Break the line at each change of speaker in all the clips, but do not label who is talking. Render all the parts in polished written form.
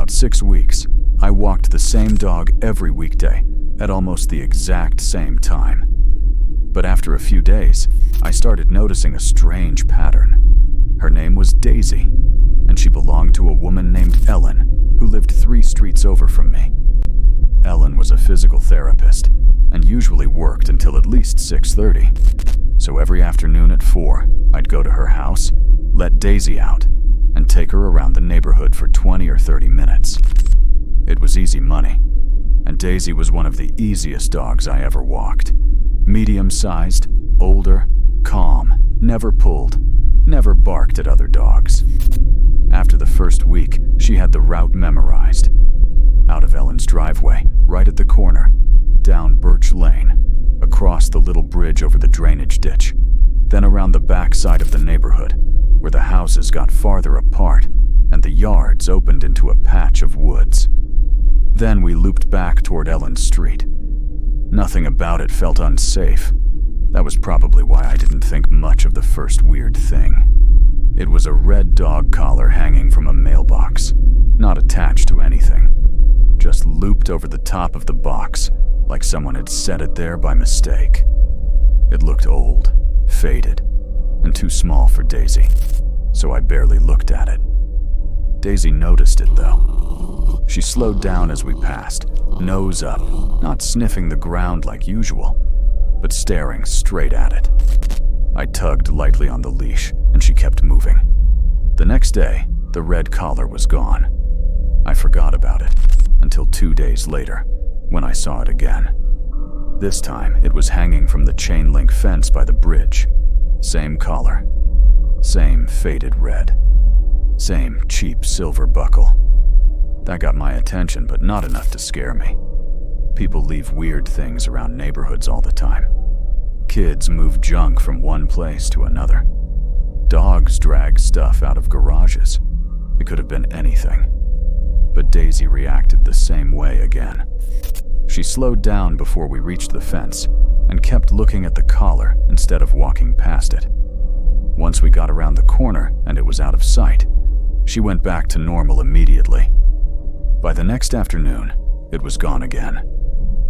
about 6 weeks, I walked the same dog every weekday at almost the exact same time. But after a few days, I started noticing a strange pattern. Her name was Daisy, and she belonged to a woman named Ellen, who lived 3 streets over from me. Ellen was a physical therapist and usually worked until at least 6:30. So every afternoon at 4, I'd go to her house, let Daisy out, and take her around the neighborhood for 20 or 30 minutes. It was easy money, and Daisy was one of the easiest dogs I ever walked. Medium-sized, older, calm, never pulled, never barked at other dogs. After the first week, she had the route memorized. Out of Ellen's driveway, right at the corner, down Birch Lane, across the little bridge over the drainage ditch, then around the back side of the neighborhood, where the houses got farther apart and the yards opened into a patch of woods. Then we looped back toward Ellen's street. Nothing about it felt unsafe. That was probably why I didn't think much of the first weird thing. It was a red dog collar hanging from a mailbox, not attached to anything, just looped over the top of the box like someone had set it there by mistake. It looked old, faded, and too small for Daisy, so I barely looked at it. Daisy noticed it, though. She slowed down as we passed, nose up, not sniffing the ground like usual, but staring straight at it. I tugged lightly on the leash, and she kept moving. The next day, the red collar was gone. I forgot about it until 2 days later, when I saw it again. This time, it was hanging from the chain-link fence by the bridge. Same collar, same faded red, same cheap silver buckle. That got my attention, but not enough to scare me. People leave weird things around neighborhoods all the time. Kids move junk from one place to another. Dogs drag stuff out of garages. It could have been anything. But Daisy reacted the same way again. She slowed down before we reached the fence and kept looking at the collar instead of walking past it. Once we got around the corner and it was out of sight, she went back to normal immediately. By the next afternoon, it was gone again.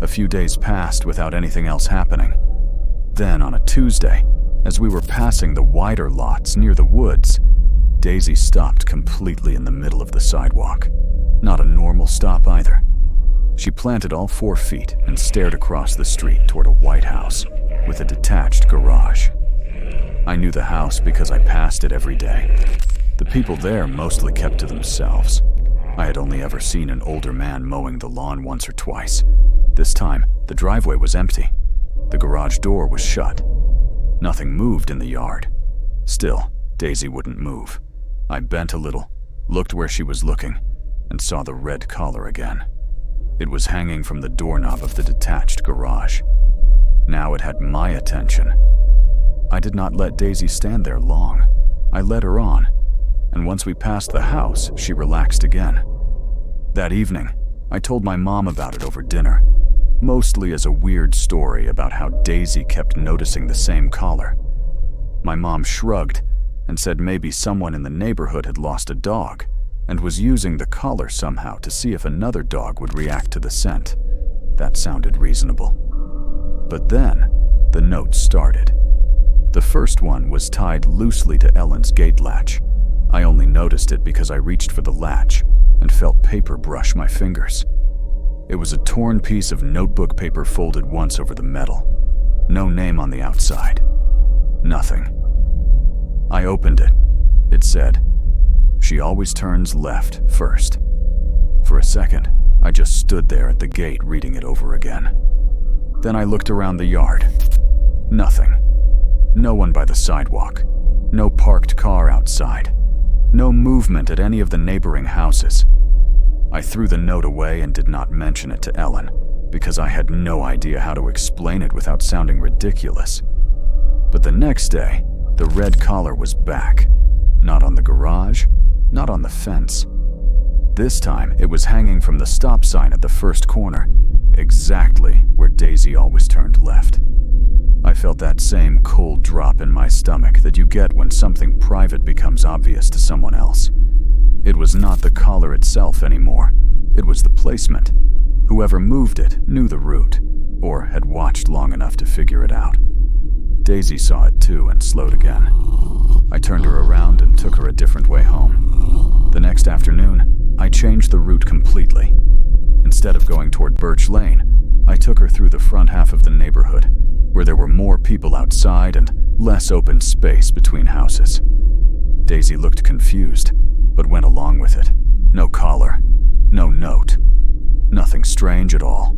A few days passed without anything else happening. Then on a Tuesday, as we were passing the wider lots near the woods, Daisy stopped completely in the middle of the sidewalk. Not a normal stop either. She planted all 4 feet and stared across the street toward a white house with a detached garage. I knew the house because I passed it every day. The people there mostly kept to themselves. I had only ever seen an older man mowing the lawn once or twice. This time, the driveway was empty. The garage door was shut. Nothing moved in the yard. Still, Daisy wouldn't move. I bent a little, looked where she was looking, and saw the red collar again. It was hanging from the doorknob of the detached garage. Now it had my attention. I did not let Daisy stand there long. I led her on, and once we passed the house, she relaxed again. That evening, I told my mom about it over dinner, mostly as a weird story about how Daisy kept noticing the same collar. My mom shrugged and said maybe someone in the neighborhood had lost a dog and was using the collar somehow to see if another dog would react to the scent. That sounded reasonable. But then, the notes started. The first one was tied loosely to Ellen's gate latch. I only noticed it because I reached for the latch and felt paper brush my fingers. It was a torn piece of notebook paper folded once over the metal. No name on the outside. Nothing. I opened it. It said, "She always turns left first." For a second, I just stood there at the gate reading it over again. Then I looked around the yard. Nothing. No one by the sidewalk. No parked car outside. No movement at any of the neighboring houses. I threw the note away and did not mention it to Ellen, because I had no idea how to explain it without sounding ridiculous. But the next day, the red collar was back. Not on the garage, not on the fence. This time, it was hanging from the stop sign at the first corner, exactly where Daisy always turned left. I felt that same cold drop in my stomach that you get when something private becomes obvious to someone else. It was not the collar itself anymore. It was the placement. Whoever moved it knew the route, or had watched long enough to figure it out. Daisy saw it too and slowed again. I turned her around and took her a different way home. The next afternoon, I changed the route completely. Instead of going toward Birch Lane, I took her through the front half of the neighborhood, where there were more people outside and less open space between houses. Daisy looked confused, but went along with it. No collar, no note, nothing strange at all.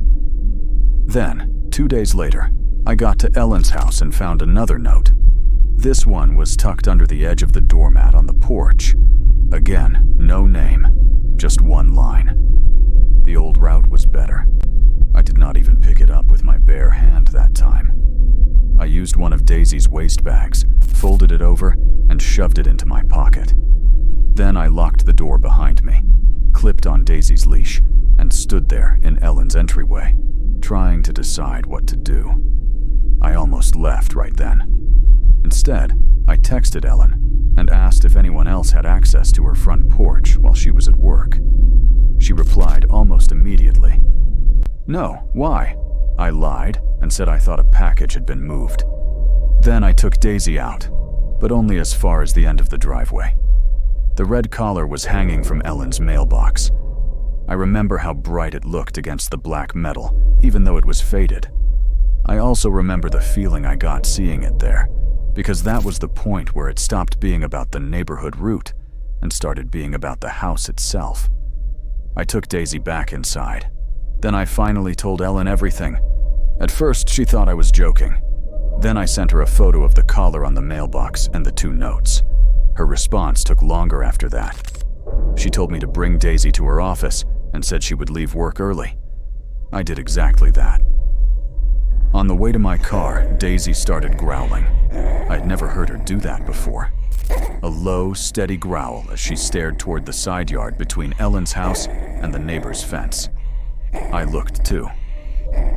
Then, 2 days later, I got to Ellen's house and found another note. This one was tucked under the edge of the doormat on the porch. Again, no name, just one line. The old route was better. I did not even pick it up with my bare hand that time. I used one of Daisy's waste bags, folded it over, and shoved it into my pocket. Then I locked the door behind me, clipped on Daisy's leash, and stood there in Ellen's entryway, trying to decide what to do. I almost left right then. Instead, I texted Ellen and asked if anyone else had access to her front porch while she was at work. She replied almost immediately. "No, why?" I lied and said I thought a package had been moved. Then I took Daisy out, but only as far as the end of the driveway. The red collar was hanging from Ellen's mailbox. I remember how bright it looked against the black metal, even though it was faded. I also remember the feeling I got seeing it there, because that was the point where it stopped being about the neighborhood route and started being about the house itself. I took Daisy back inside. Then I finally told Ellen everything. At first, she thought I was joking. Then I sent her a photo of the collar on the mailbox and the 2 notes. Her response took longer after that. She told me to bring Daisy to her office and said she would leave work early. I did exactly that. On the way to my car, Daisy started growling. I'd never heard her do that before. A low, steady growl as she stared toward the side yard between Ellen's house and the neighbor's fence. I looked too.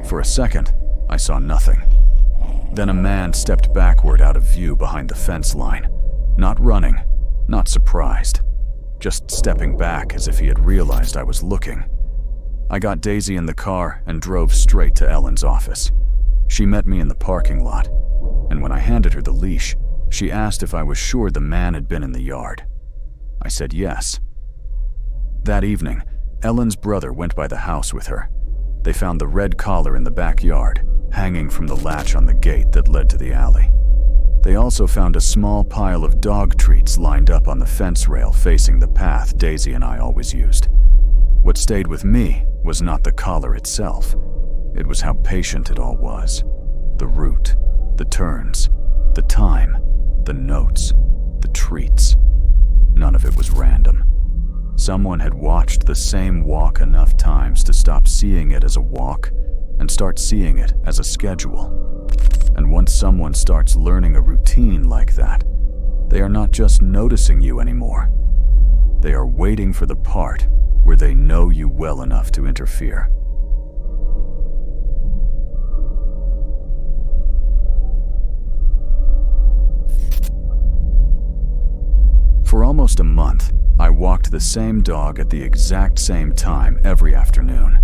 For a second, I saw nothing. Then a man stepped backward out of view behind the fence line. Not running, not surprised, just stepping back as if he had realized I was looking. I got Daisy in the car and drove straight to Ellen's office. She met me in the parking lot, and when I handed her the leash, she asked if I was sure the man had been in the yard. I said yes. That evening, Ellen's brother went by the house with her. They found the red collar in the backyard, hanging from the latch on the gate that led to the alley. They also found a small pile of dog treats lined up on the fence rail facing the path Daisy and I always used. What stayed with me was not the collar itself. It was how patient it all was. The route, the turns, the time, the notes, the treats. None of it was random. Someone had watched the same walk enough times to stop seeing it as a walk and start seeing it as a schedule. And once someone starts learning a routine like that, they are not just noticing you anymore. They are waiting for the part where they know you well enough to interfere. For almost a month, I walked the same dog at the exact same time every afternoon.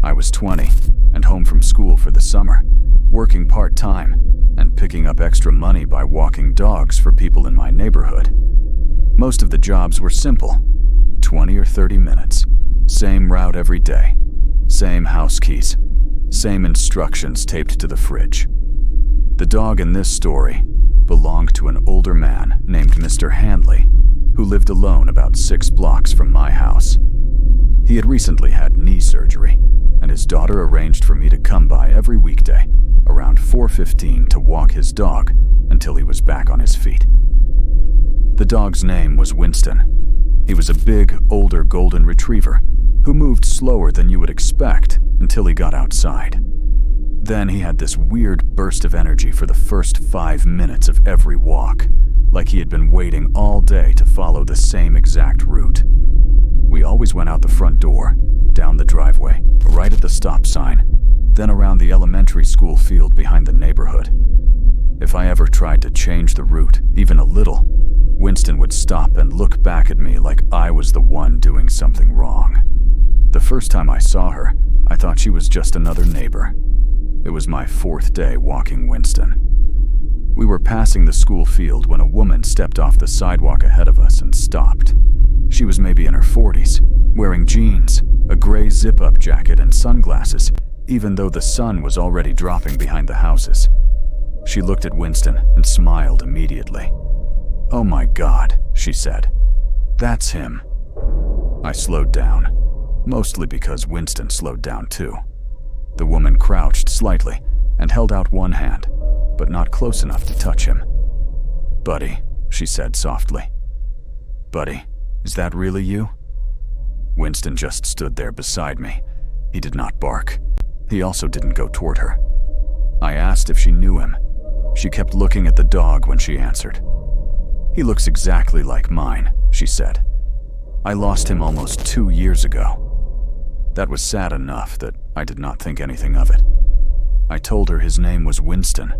I was 20 and home from school for the summer, working part-time and picking up extra money by walking dogs for people in my neighborhood. Most of the jobs were simple, 20 or 30 minutes, same route every day, same house keys, same instructions taped to the fridge. The dog in this story belonged to an older man named Mr. Handley, who lived alone about 6 blocks from my house. He had recently had knee surgery, and his daughter arranged for me to come by every weekday around 4:15 to walk his dog until he was back on his feet. The dog's name was Winston. He was a big, older golden retriever who moved slower than you would expect until he got outside. Then he had this weird burst of energy for the first 5 minutes of every walk, like he had been waiting all day to follow the same exact route. We always went out the front door, down the driveway, right at the stop sign, then around the elementary school field behind the neighborhood. If I ever tried to change the route, even a little, Winston would stop and look back at me like I was the one doing something wrong. The first time I saw her, I thought she was just another neighbor. It was my 4th day walking Winston. We were passing the school field when a woman stepped off the sidewalk ahead of us and stopped. She was maybe in her 40s, wearing jeans, a gray zip-up jacket, and sunglasses, even though the sun was already dropping behind the houses. She looked at Winston and smiled immediately. "Oh my God," she said. "That's him." I slowed down, mostly because Winston slowed down too. The woman crouched slightly and held out one hand, but not close enough to touch him. "Buddy," she said softly. "Buddy, is that really you?" Winston just stood there beside me. He did not bark. He also didn't go toward her. I asked if she knew him. She kept looking at the dog when she answered. "He looks exactly like mine," she said. "I lost him almost 2 years ago." That was sad enough that I did not think anything of it. I told her his name was Winston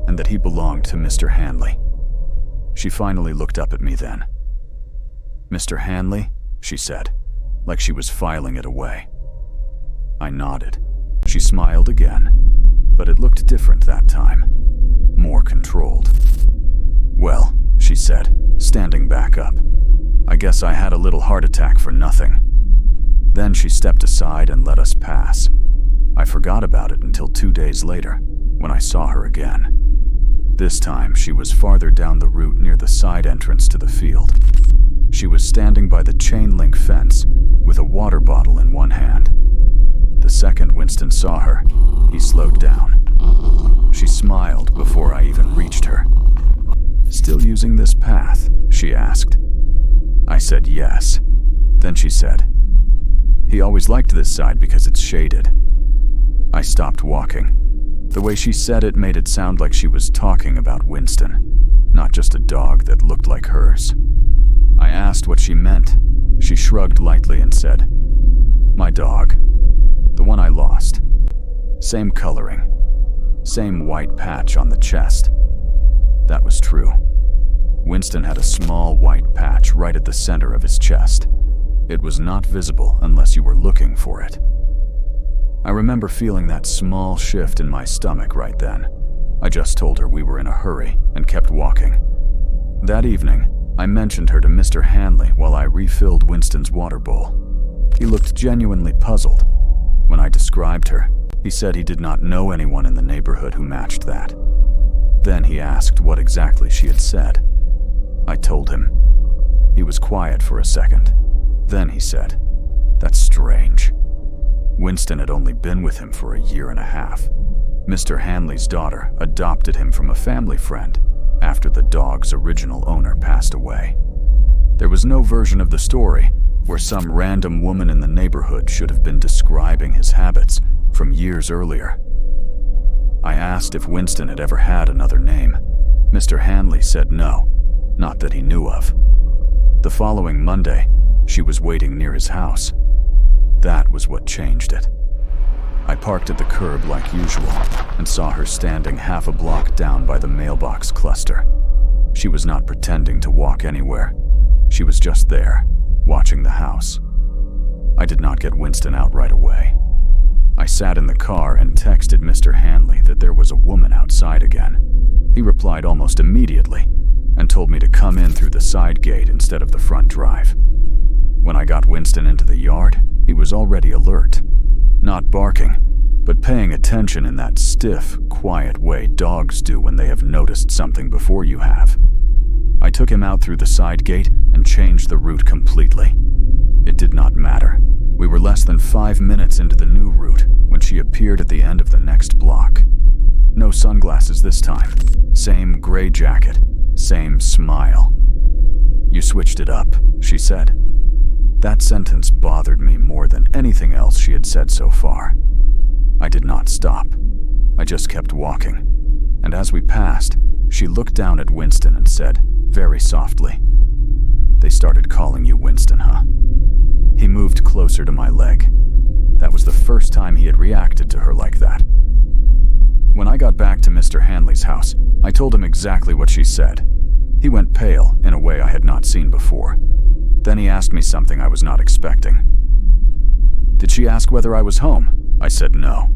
and that he belonged to Mr. Hanley. She finally looked up at me then. "Mr. Hanley?" she said, like she was filing it away. I nodded. She smiled again, but it looked different that time, more controlled. "Well," she said, standing back up, "I guess I had a little heart attack for nothing." Then she stepped aside and let us pass. I forgot about it until 2 days later, when I saw her again. This time, she was farther down the route near the side entrance to the field. She was standing by the chain-link fence with a water bottle in one hand. The second Winston saw her, he slowed down. She smiled before I even reached her. "Still using this path?" she asked. I said yes. Then she said, "He always liked this side because it's shaded." I stopped walking. The way she said it made it sound like she was talking about Winston, not just a dog that looked like hers. I asked what she meant. She shrugged lightly and said, "My dog. The one I lost. Same coloring. Same white patch on the chest." That was true. Winston had a small white patch right at the center of his chest. It was not visible unless you were looking for it. I remember feeling that small shift in my stomach right then. I just told her we were in a hurry and kept walking. That evening, I mentioned her to Mr. Hanley while I refilled Winston's water bowl. He looked genuinely puzzled. When I described her, he said he did not know anyone in the neighborhood who matched that. Then he asked what exactly she had said. I told him. He was quiet for a second. Then he said, "That's strange." Winston had only been with him for a year and a half. Mr. Hanley's daughter adopted him from a family friend after the dog's original owner passed away. There was no version of the story where some random woman in the neighborhood should have been describing his habits from years earlier. I asked if Winston had ever had another name. Mr. Hanley said no, not that he knew of. The following Monday, she was waiting near his house. That was what changed it. I parked at the curb like usual and saw her standing half a block down by the mailbox cluster. She was not pretending to walk anywhere. She was just there, watching the house. I did not get Winston out right away. I sat in the car and texted Mr. Hanley that there was a woman outside again. He replied almost immediately and told me to come in through the side gate instead of the front drive. When I got Winston into the yard, he was already alert, not barking, but paying attention in that stiff, quiet way dogs do when they have noticed something before you have. I took him out through the side gate and changed the route completely. It did not matter. We were less than 5 minutes into the new route when she appeared at the end of the next block. No sunglasses this time. Same gray jacket. Same smile. "You switched it up," she said. That sentence bothered me more than anything else she had said so far. I did not stop. I just kept walking. And as we passed, she looked down at Winston and said, very softly, "They started calling you Winston, huh?" He moved closer to my leg. That was the first time he had reacted to her like that. When I got back to Mr. Hanley's house, I told him exactly what she said. He went pale in a way I had not seen before. Then he asked me something I was not expecting. "Did she ask whether I was home?" I said no.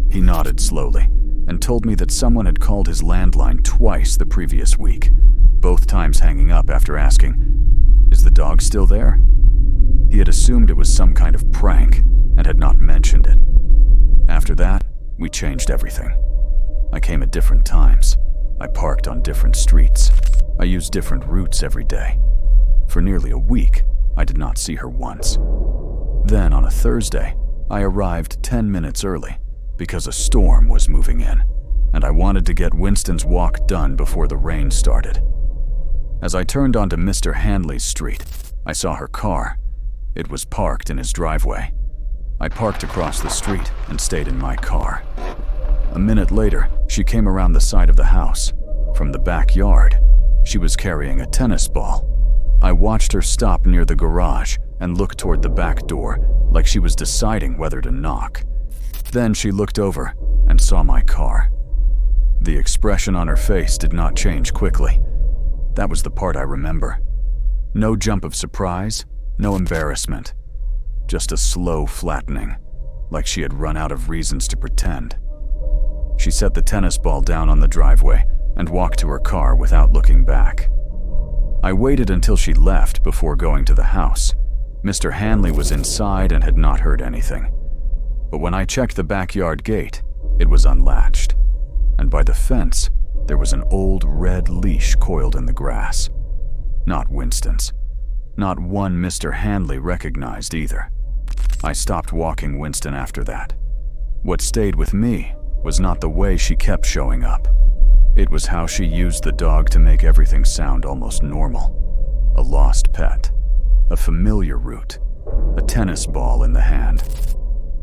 He nodded slowly and told me that someone had called his landline twice the previous week, both times hanging up after asking, "Is the dog still there?" He had assumed it was some kind of prank and had not mentioned it. After that, we changed everything. I came at different times. I parked on different streets. I used different routes every day. For nearly a week, I did not see her once. Then on a Thursday, I arrived 10 minutes early because a storm was moving in, and I wanted to get Winston's walk done before the rain started. As I turned onto Mr. Hanley's street, I saw her car. It was parked in his driveway. I parked across the street and stayed in my car. A minute later, she came around the side of the house. From the backyard, she was carrying a tennis ball. I watched her stop near the garage and look toward the back door like she was deciding whether to knock. Then she looked over and saw my car. The expression on her face did not change quickly. That was the part I remember. No jump of surprise, no embarrassment. Just a slow flattening, like she had run out of reasons to pretend. She set the tennis ball down on the driveway and walked to her car without looking back. I waited until she left before going to the house. Mr. Hanley was inside and had not heard anything. But when I checked the backyard gate, it was unlatched. And by the fence, there was an old red leash coiled in the grass. Not Winston's. Not one Mr. Hanley recognized either. I stopped walking Winston after that. What stayed with me was not the way she kept showing up. It was how she used the dog to make everything sound almost normal. A lost pet, a familiar route, a tennis ball in the hand.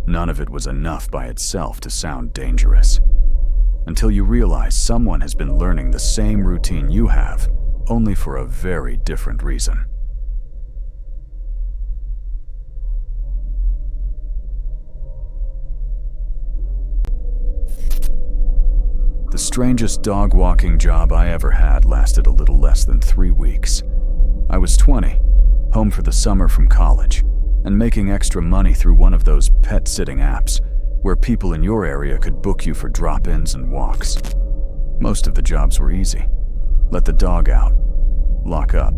None of it was enough by itself to sound dangerous. Until you realize someone has been learning the same routine you have, only for a very different reason. The strangest dog walking job I ever had lasted a little less than 3 weeks. I was 20, home for the summer from college, and making extra money through one of those pet sitting apps where people in your area could book you for drop-ins and walks. Most of the jobs were easy. Let the dog out, lock up,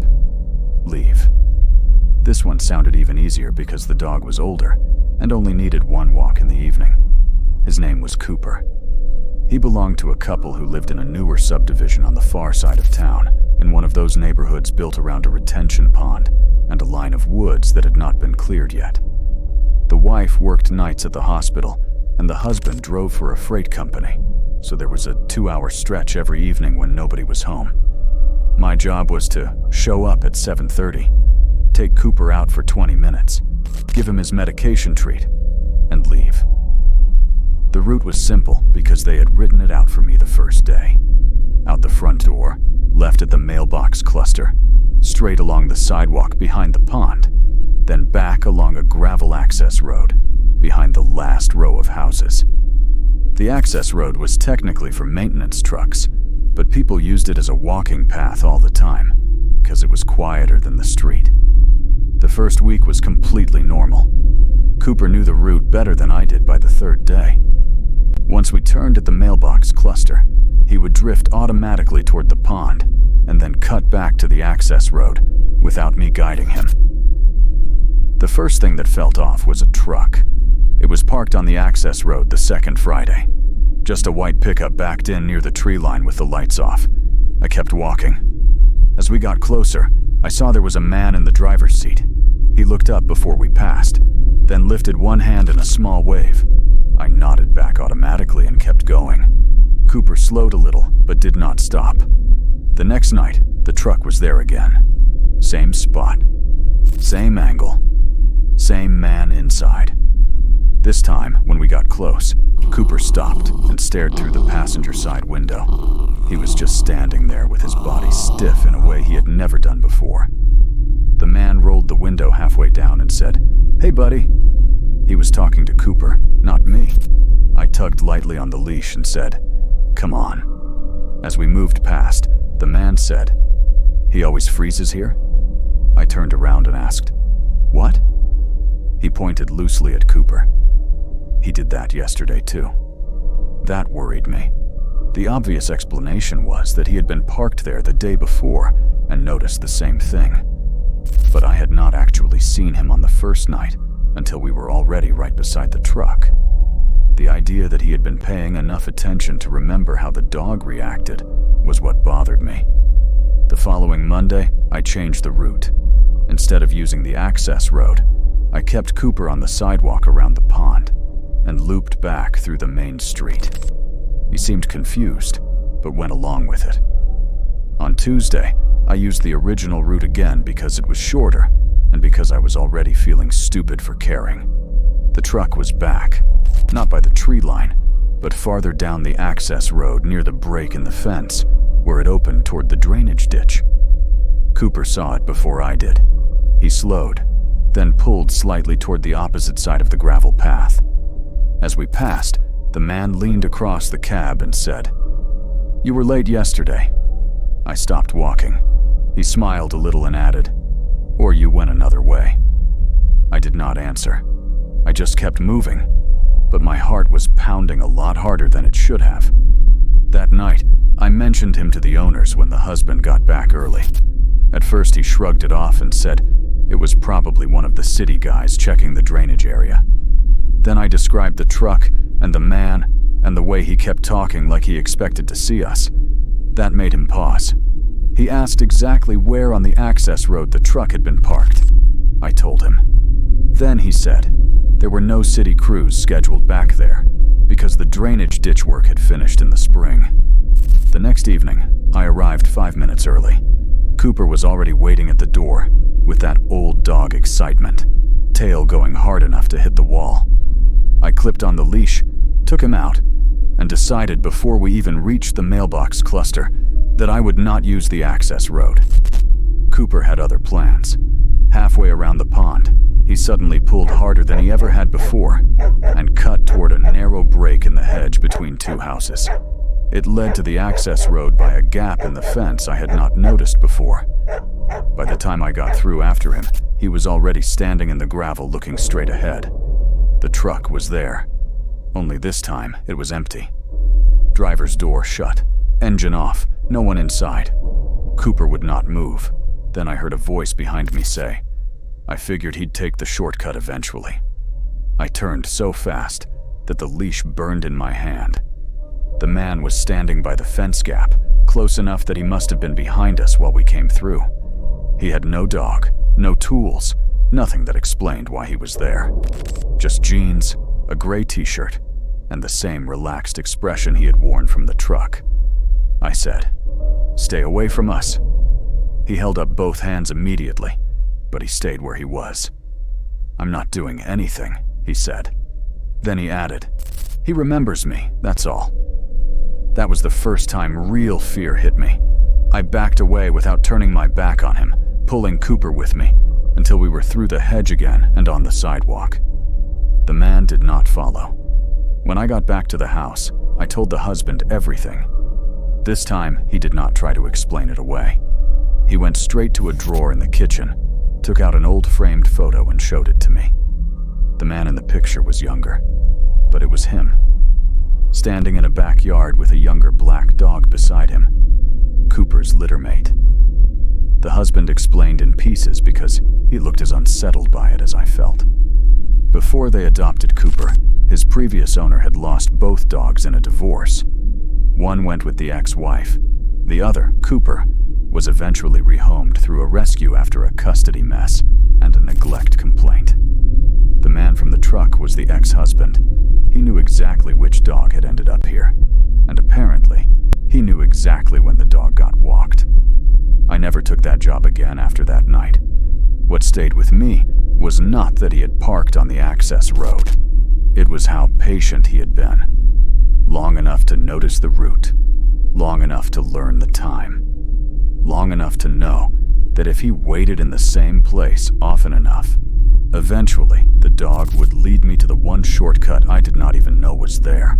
leave. This one sounded even easier because the dog was older and only needed one walk in the evening. His name was Cooper. He belonged to a couple who lived in a newer subdivision on the far side of town, in one of those neighborhoods built around a retention pond and a line of woods that had not been cleared yet. The wife worked nights at the hospital, and the husband drove for a freight company, so there was a 2-hour stretch every evening when nobody was home. My job was to show up at 7:30, take Cooper out for 20 minutes, give him his medication treat, and leave. The route was simple because they had written it out for me the first day. Out the front door, left at the mailbox cluster, straight along the sidewalk behind the pond, then back along a gravel access road behind the last row of houses. The access road was technically for maintenance trucks, but people used it as a walking path all the time because it was quieter than the street. The first week was completely normal. Cooper knew the route better than I did by the third day. Once we turned at the mailbox cluster, he would drift automatically toward the pond and then cut back to the access road without me guiding him. The first thing that felt off was a truck. It was parked on the access road the second Friday. Just a white pickup backed in near the tree line with the lights off. I kept walking. As we got closer, I saw there was a man in the driver's seat. He looked up before we passed, then lifted one hand in a small wave. I nodded back automatically and kept going. Cooper slowed a little, but did not stop. The next night, the truck was there again. Same spot, same angle, same man inside. This time, when we got close, Cooper stopped and stared through the passenger side window. He was just standing there with his body stiff in a way he had never done before. The man rolled the window halfway down and said, "Hey, buddy." He was talking to Cooper, not me. I tugged lightly on the leash and said, "Come on." As we moved past, the man said, He always freezes here? I turned around and asked, "What?" He pointed loosely at Cooper. He did that yesterday too. That worried me. The obvious explanation was that he had been parked there the day before and noticed the same thing. But I had not actually seen him on the first night until we were already right beside the truck. The idea that he had been paying enough attention to remember how the dog reacted was what bothered me. The following Monday, I changed the route. Instead of using the access road, I kept Cooper on the sidewalk around the pond and looped back through the main street. He seemed confused, but went along with it. On Tuesday, I used the original route again because it was shorter and because I was already feeling stupid for caring. The truck was back, not by the tree line, but farther down the access road near the break in the fence, where it opened toward the drainage ditch. Cooper saw it before I did. He slowed, then pulled slightly toward the opposite side of the gravel path. As we passed, the man leaned across the cab and said, "You were late yesterday." I stopped walking. He smiled a little and added, "Or you went another way." I did not answer. I just kept moving, but my heart was pounding a lot harder than it should have. That night, I mentioned him to the owners when the husband got back early. At first he shrugged it off and said it was probably one of the city guys checking the drainage area. Then I described the truck and the man and the way he kept talking like he expected to see us. That made him pause. He asked exactly where on the access road the truck had been parked. I told him. Then he said there were no city crews scheduled back there because the drainage ditch work had finished in the spring. The next evening, I arrived 5 minutes early. Cooper was already waiting at the door with that old dog excitement, tail going hard enough to hit the wall. I clipped on the leash, took him out, and decided before we even reached the mailbox cluster that I would not use the access road. Cooper had other plans. Halfway around the pond, he suddenly pulled harder than he ever had before and cut toward a narrow break in the hedge between two houses. It led to the access road by a gap in the fence I had not noticed before. By the time I got through after him, he was already standing in the gravel looking straight ahead. The truck was there, only this time it was empty. Driver's door shut, engine off, no one inside. Cooper would not move. Then I heard a voice behind me say, "I figured he'd take the shortcut eventually." I turned so fast that the leash burned in my hand. The man was standing by the fence gap, close enough that he must have been behind us while we came through. He had no dog, no tools, nothing that explained why he was there. Just jeans, a gray t-shirt, and the same relaxed expression he had worn from the truck. I said, "Stay away from us." He held up both hands immediately, but he stayed where he was. "I'm not doing anything," he said. Then he added, "He remembers me, that's all." That was the first time real fear hit me. I backed away without turning my back on him, pulling Cooper with me, until we were through the hedge again and on the sidewalk. The man did not follow. When I got back to the house, I told the husband everything. This time, he did not try to explain it away. He went straight to a drawer in the kitchen, took out an old framed photo and showed it to me. The man in the picture was younger, but it was him, standing in a backyard with a younger black dog beside him, Cooper's litter mate. The husband explained in pieces because he looked as unsettled by it as I felt. Before they adopted Cooper, his previous owner had lost both dogs in a divorce. One went with the ex-wife. The other, Cooper, was eventually rehomed through a rescue after a custody mess and a neglect complaint. The man from the truck was the ex-husband. He knew exactly which dog had ended up here, and apparently, he knew exactly when the dog got walked. I never took that job again after that night. What stayed with me was not that he had parked on the access road. It was how patient he had been. Long enough to notice the route. Long enough to learn the time. Long enough to know that if he waited in the same place often enough, eventually the dog would lead me to the one shortcut I did not even know was there.